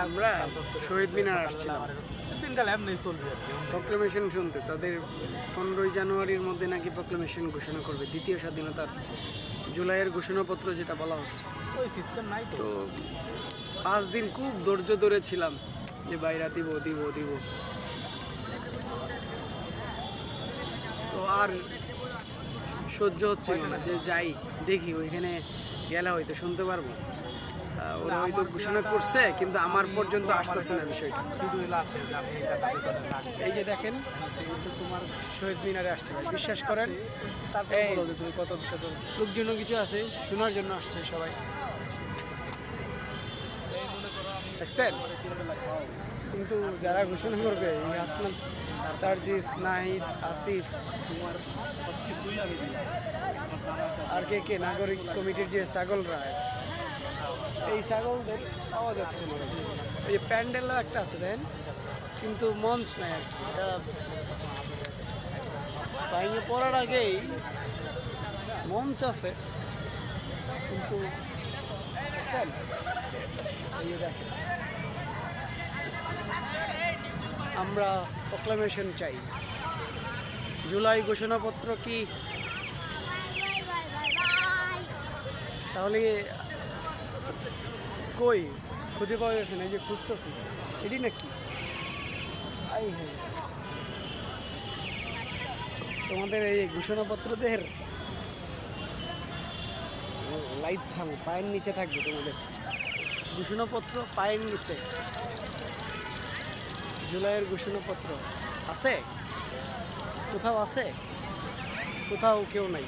আমরা শহীদ মিনার আসছিলাম দিনকাল এমনি চলবে আর কি। প্রক্লেমেশন শুনতে। তাদের 15ই জানুয়ারির মধ্যে নাকি প্রক্লেমেশন ঘোষণা করবে, দ্বিতীয় স্বাধীনতার জুলাইয়ের ঘোষণাপত্র যেটা বলা হচ্ছে। ওই সিস্টেম নাই তো। তো 5 দিন খুব ধৈর্য ধরে ছিলাম যে বাইরা দিব দিব দিব, তো আর সহ্য হচ্ছিল না যে যাই দেখি ওইখানে গেলে হয়তো শুনতে পারবো। ওরা হয়তো ঘোষণা করছে কিন্তু আমার পর্যন্ত আসতেছে না বিষয়টা। শিডিউল আছে যে আপনি এটা দাবি করেন না। এই যে দেখেন তোমার শহীদ মিনারে আসছে, বিশ্বাস করেন তারপর এই বলো যে তুমি কত লোকজনও কিছু আছে, শোনার জন্য আসছে সবাই, দেখছেন। কিন্তু যারা ঘোষণা করবে এই আসমান, সার্জিস, নাহিদ, আসিফ, তোমার সব কিছুই আমি দিই। আর কে কে নাগরিক কমিটির যে ছাগল রায়, এই ছাগলদের পাওয়া যাচ্ছে না। এই যে প্যান্ডেলও একটা আছে দেন, কিন্তু মঞ্চ নাই আর কি। এটা বাইরে পড়ার আগেই মঞ্চ আছে কিন্তু দেখছেন, এই যে দেখেন আমরা প্রক্লামেশন চাই। জুলাই ঘোষণাপত্র কি তাহলে কই খুঁজে পাওয়া যাচ্ছে না? এই যে খুঁজতেছি, এটি নাকি আই হ্যাঁ তোমাদের এই ঘোষণাপত্রদের লাইট থামো, পায়ের নিচে থাকবে তোমাদের ঘোষণাপত্র, পায়ের নিচে। জুলাইয়ের ঘোষণাপত্র আছে কোথাও? আছে কোথাও? কেউ নাই।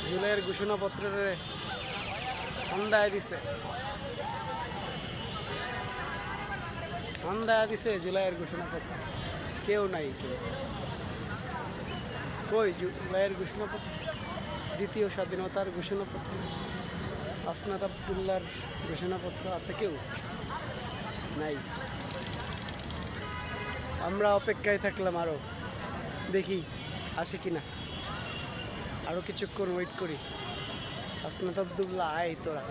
জুলাইয়ের ঘোষণাপত্রের অন্দায় দিছে, অন্দায় দিছে জুলাইয়ের ঘোষণাপত্র, কেউ নাই। কেউ কই জুলাইয়ের ঘোষণাপত্র, দ্বিতীয় স্বাধীনতার ঘোষণাপত্র, আসনাত আবদুল্লার ঘোষণাপত্র আছে? কেউ নাই। আমরা অপেক্ষায় থাকলাম, আরও দেখি আসে কিনা, আরও কিছুক্ষণ ওয়েট করি। আসনাত আবদুল্লাহ আয় তোরা।